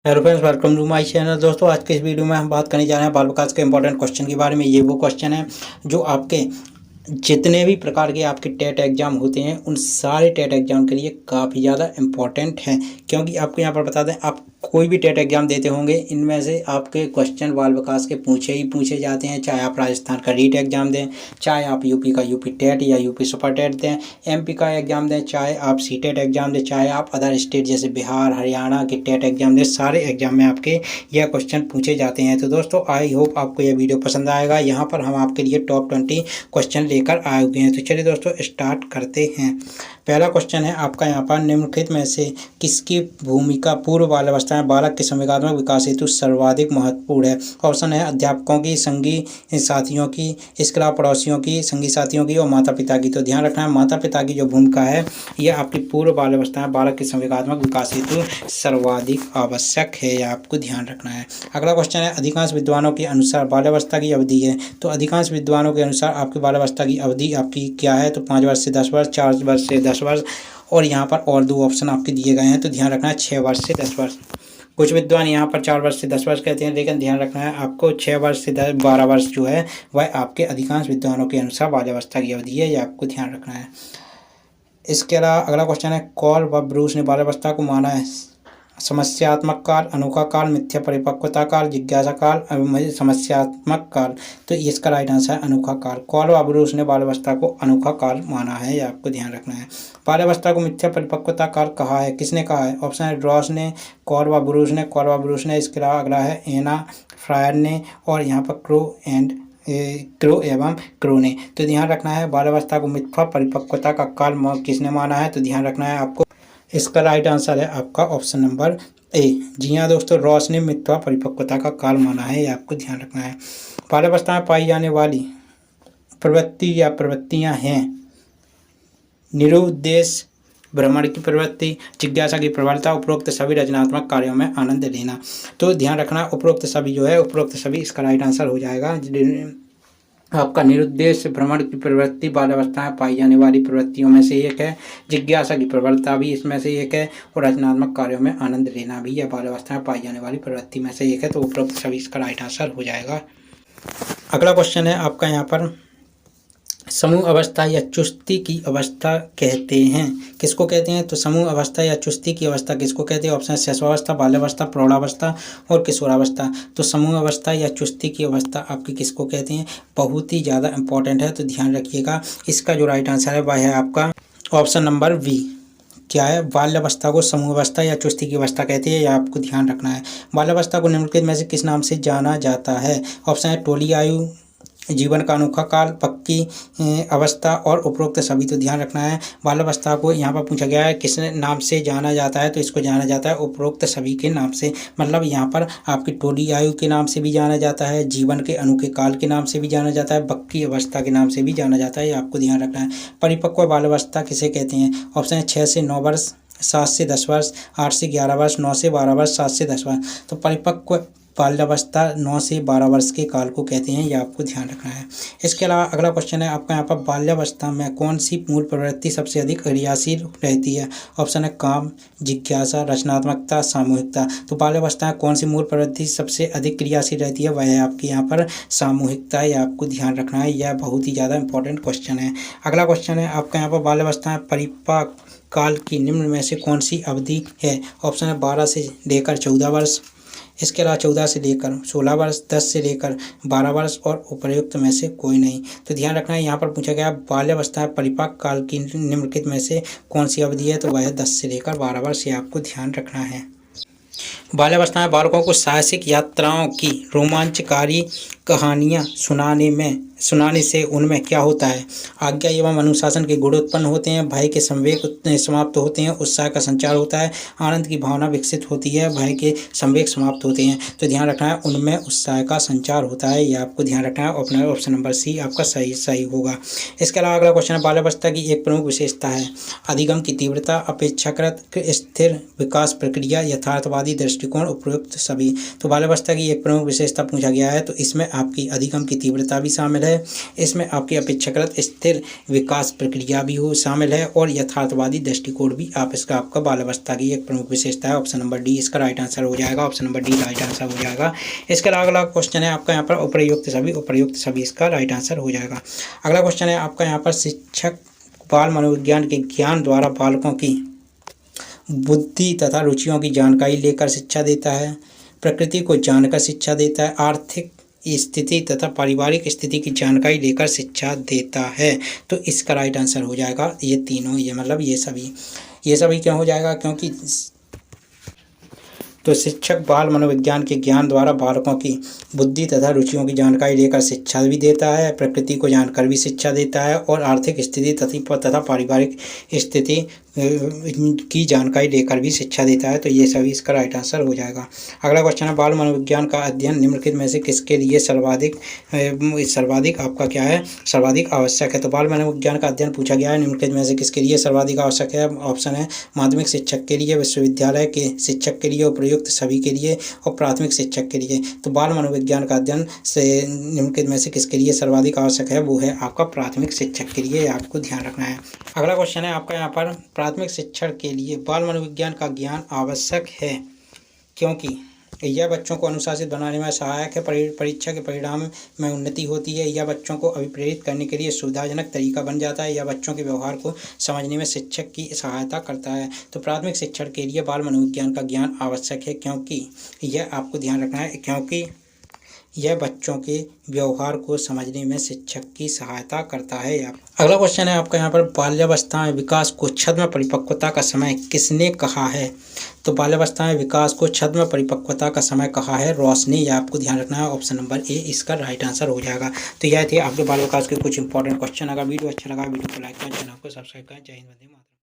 Hello friends, welcome to my channel. दोस्तों, आज के इस वीडियो में हम बात करने जा रहे हैं बाल विकास के इंपॉर्टेंट क्वेश्चन के बारे में। ये वो क्वेश्चन है जो आपके जितने भी प्रकार के आपके टेट एग्ज़ाम होते हैं उन सारे टेट एग्ज़ाम के लिए काफ़ी ज़्यादा इम्पॉर्टेंट हैं। क्योंकि आपको यहाँ पर बता दें, आप कोई भी टेट एग्ज़ाम देते होंगे, इनमें से आपके क्वेश्चन बाल विकास के पूछे ही पूछे जाते हैं। चाहे आप राजस्थान का रीट एग्ज़ाम दें, चाहे आप यूपी का यूपी टेट या यूपी सुपर टेट दें, एमपी का एग्ज़ाम दें, चाहे आप सी टेट एग्ज़ाम दें, चाहे आप अदर स्टेट जैसे बिहार हरियाणा के टेट एग्ज़ाम दें, सारे एग्ज़ाम में आपके यह क्वेश्चन पूछे जाते हैं। तो दोस्तों, आई होप आपको यह वीडियो पसंद आएगा। यहाँ पर हम आपके लिए टॉप 20 क्वेश्चन लेकर आए हुए हैं। तो चलिए दोस्तों, स्टार्ट करते हैं। पहला क्वेश्चन है आपका यहाँ पर, निम्नलिखित में से किसकी भूमिका पूर्व बाल्यावस्था में बालक के संवेगात्मक विकास हेतु सर्वाधिक महत्वपूर्ण है? ऑप्शन है अध्यापकों की, संगी साथियों की, इसके अलावा पड़ोसियों की, संगी साथियों की और माता पिता की। तो ध्यान रखना है, माता पिता की जो भूमिका है यह आपकी पूर्व बाल्यावस्था में बालक के संवेगात्मक विकास हेतु सर्वाधिक आवश्यक है, यह आपको ध्यान रखना है। अगला क्वेश्चन है, अधिकांश विद्वानों के अनुसार बाल्यावस्था की अवधि है। तो अधिकांश विद्वानों के अनुसार आपकी बाल्यावस्था की अवधि आपकी क्या है? तो 5 वर्ष से 10 वर्ष, 4 वर्ष से 10 वर्ष, और यहाँ पर और 2 ऑप्शन आपके दिए गए हैं। तो ध्यान रखना है 6 वर्ष से 10 वर्ष। कुछ विद्वान यहाँ पर 4 वर्ष से 10 वर्ष कहते हैं, लेकिन ध्यान रखना है आपको 6 वर्ष से 12 वर्ष जो है वह आपके अधिकांश विद्वानों के अनुसार बाल्यावस्था की अवधि है, यह आपको ध्यान रखना है। इसके अलावा अगला क्वेश्चन है, कॉल व ब्रूस ने बाल्यावस्था को माना है समस्यात्मक काल, अनोखा काल, मिथ्या परिपक्वता काल, जिज्ञासा काल, समस्यात्मक काल। तो इसका राइट आंसर है अनोखा काल। कॉल व ब्रूस ने बाल्यावस्था को अनोखा काल माना है, यह आपको ध्यान रखना है। बाल्यावस्था को मिथ्या परिपक्वता काल कहा है, किसने कहा है? ऑप्शन है ड्रॉस ने, कॉल व ब्रूस ने, इसके अलावा अगला है एना फ्रायर ने, और यहाँ पर क्रो एवं क्रो ने। तो ध्यान रखना है, बाल्यावस्था को मिथ्या परिपक्वता का काल किसने माना है? तो ध्यान रखना है आपको, इसका राइट आंसर है आपका ऑप्शन नंबर ए। जी हाँ दोस्तों, रॉस ने मिथ्या परिपक्वता का काल माना है, ये आपको ध्यान रखना है। बाल्यावस्था में पाई जाने वाली प्रवृत्ति या प्रवृत्तियाँ हैं निरुद्देश्य भ्रमण की प्रवृत्ति, जिज्ञासा की प्रबलता, उपरोक्त सभी रचनात्मक कार्यों में आनंद लेना। तो ध्यान रखना, उपरोक्त सभी जो है, उपरोक्त सभी इसका राइट आंसर हो जाएगा। आपका निरुद्देश्य भ्रमण की प्रवृत्ति बाल्यावस्था में पाई जाने वाली प्रवृत्तियों में से एक है, जिज्ञासा की प्रबलता भी इसमें से एक है, और रचनात्मक कार्यों में आनंद लेना भी यह बाल्यावस्था में पाई जाने वाली प्रवृत्ति में से एक है। तो उपरोक्त सभी इसका राइट आंसर हो जाएगा। अगला क्वेश्चन है आपका यहाँ पर, समूह अवस्था या चुस्ती की अवस्था कहते हैं, किसको कहते हैं? तो समूह अवस्था या चुस्ती की अवस्था किसको कहते हैं? ऑप्शन है शैशवावस्था, बाल्यावस्था, प्रौढ़ावस्था और किशोरावस्था। तो समूह अवस्था या चुस्ती की अवस्था आपकी किसको कहते हैं? बहुत ही ज़्यादा इंपॉर्टेंट है, तो ध्यान रखिएगा। इसका जो राइट आंसर है वह है आपका ऑप्शन नंबर बी। क्या है? बाल्यावस्था को समूह अवस्था या चुस्ती की अवस्था कहते हैं, यह आपको ध्यान रखना है। बाल्यावस्था को निम्नलिखित में से किस नाम से जाना जाता है? ऑप्शन है टोली आयु, जीवन का अनोखा काल, पक्की अवस्था और उपरोक्त सभी। तो ध्यान रखना है, बाल्यावस्था को यहाँ पर पूछा गया है किस नाम से जाना जाता है, तो इसको जाना जाता है उपरोक्त सभी के नाम से। मतलब यहाँ पर आपकी टोली आयु के नाम से भी जाना जाता है, जीवन के अनोखे काल के नाम से भी जाना जाता है, पक्की अवस्था के नाम से भी जाना जाता है, ये आपको ध्यान रखना है। परिपक्व बाल्यावस्था किसे कहते हैं? ऑप्शन है 6 से 9 वर्ष, 7 से 10 वर्ष, 8 से 11 वर्ष, 9 से 12 वर्ष, 7 से 10 वर्ष। तो परिपक्व बाल्यावस्था 9 से 12 वर्ष के काल को कहते हैं, यह आपको ध्यान रखना है। इसके अलावा अगला क्वेश्चन है आपका यहाँ पर, बाल्यावस्था में कौन सी मूल प्रवृत्ति सबसे अधिक क्रियाशील रहती है? ऑप्शन है काम, जिज्ञासा, रचनात्मकता, सामूहिकता। तो बाल्यावस्था में कौन सी मूल प्रवृत्ति सबसे अधिक क्रियाशील रहती है? वह है आपकी यहाँ पर सामूहिकता, यह आपको ध्यान रखना है, यह बहुत ही ज़्यादा इंपॉर्टेंट क्वेश्चन है। अगला क्वेश्चन है आपका यहाँ पर, बाल्यावस्था में परिपक्व काल की निम्न में से कौन सी अवधि है? ऑप्शन है 12 से लेकर 14 वर्ष, इसके अलावा 14 से लेकर 16 वर्ष, 10 से लेकर 12 वर्ष और उपर्युक्त में से कोई नहीं। तो ध्यान रखना है, यहाँ पर पूछा गया बाल्यावस्था परिपक्व काल की निम्नलिखित में से कौन सी अवधि है? तो वह है 10 से लेकर 12 वर्ष, ये आपको ध्यान रखना है। बाल्यावस्था में बालकों को साहसिक यात्राओं की रोमांचकारी कहानियाँ सुनाने से उनमें क्या होता है? आज्ञा एवं अनुशासन के गुण उत्पन्न होते हैं, भय के संवेग समाप्त होते हैं, उत्साह का संचार होता है, आनंद की भावना विकसित होती है, भय के संवेग समाप्त होते हैं। तो ध्यान रखना है, उनमें उत्साह का संचार होता है, यह आपको ध्यान रखना है। अपना ऑप्शन नंबर सी आपका सही होगा। इसके अलावा अगला क्वेश्चन है, बाल्यावस्था की एक प्रमुख विशेषता है अधिगम की तीव्रता, अपेक्षाकृत स्थिर विकास प्रक्रिया, यथार्थवादी दृष्टिकोण, उपयुक्त सभी। तो बाल्यावस्था की एक प्रमुख विशेषता पूछा गया है, तो इसमें आपकी अधिगम की तीव्रता भी शामिल है, इसमें आपकी अपेक्षाकृत स्थिर विकास प्रक्रिया भी हो शामिल है और यथार्थवादी दृष्टिकोण भी आप इसका आपका बाल अवस्था की एक प्रमुख विशेषता है। ऑप्शन नंबर डी इसका राइट आंसर हो जाएगा। Option number D right answer हो जाएगा। इसका अगला क्वेश्चन है आपका यहाँ पर उपर्युक्त सभी इसका राइट आंसर हो जाएगा। अगला क्वेश्चन है आपका यहाँ पर शिक्षक बाल मनोविज्ञान के ज्ञान द्वारा बालकों की बुद्धि तथा रुचियों की जानकारी लेकर शिक्षा देता है, प्रकृति को जानकर शिक्षा देता है, आर्थिक स्थिति तथा पारिवारिक स्थिति की जानकारी लेकर शिक्षा देता है। तो इसका राइट आंसर हो जाएगा ये तीनों, ये मतलब ये सभी क्यों हो जाएगा, क्योंकि तो शिक्षक बाल मनोविज्ञान के ज्ञान द्वारा बालकों की बुद्धि तथा रुचियों की जानकारी लेकर शिक्षा भी देता है, प्रकृति को जानकर भी शिक्षा देता है और आर्थिक स्थिति तथा पारिवारिक स्थिति की जानकारी लेकर भी शिक्षा देता है। तो ये सभी इसका राइट आंसर हो जाएगा। अगला क्वेश्चन है बाल मनोविज्ञान का अध्ययन निम्नलिखित में से किसके लिए सर्वाधिक आपका क्या है, सर्वाधिक आवश्यक है। तो बाल मनोविज्ञान का अध्ययन पूछा गया है निम्नलिखित में से किसके लिए सर्वाधिक आवश्यक है। ऑप्शन है माध्यमिक शिक्षक के लिए, विश्वविद्यालय के शिक्षक के लिए, उपर्युक्त सभी के लिए और प्राथमिक शिक्षक के लिए। तो बाल मनोविज्ञान का अध्ययन से निम्नलिखित में से किसके लिए सर्वाधिक आवश्यक है, वो है आपका प्राथमिक शिक्षक के लिए, आपको ध्यान रखना है। अगला क्वेश्चन है आपका यहाँ पर प्राथमिक शिक्षण के लिए बाल मनोविज्ञान का ज्ञान आवश्यक है क्योंकि यह बच्चों को अनुशासित बनाने में सहायक है, परीक्षा के परिणाम में उन्नति होती है, यह बच्चों को अभिप्रेरित करने के लिए सुविधाजनक तरीका बन जाता है, यह बच्चों के व्यवहार को समझने में शिक्षक की सहायता करता है। तो प्राथमिक शिक्षण के लिए बाल मनोविज्ञान का ज्ञान आवश्यक है क्योंकि यह आपको ध्यान रखना है, क्योंकि यह बच्चों के व्यवहार को समझने में शिक्षक की सहायता करता है। अगला क्वेश्चन है आपका यहाँ पर बाल्यावस्था में विकास को छद्म परिपक्वता का समय किसने कहा है। तो बाल्यावस्था में विकास को छद्म परिपक्वता का समय कहा है रॉस ने, यह आपको ध्यान रखना है। ऑप्शन नंबर ए इसका राइट आंसर हो जाएगा। तो यह थे आपके बाल विकास के कुछ इंपॉर्टेंट क्वेश्चन। अगर वीडियो अच्छा लगा वीडियो को लाइक करें, चैनल को सब्सक्राइब करें। जय हिंद, वंदे मातरम।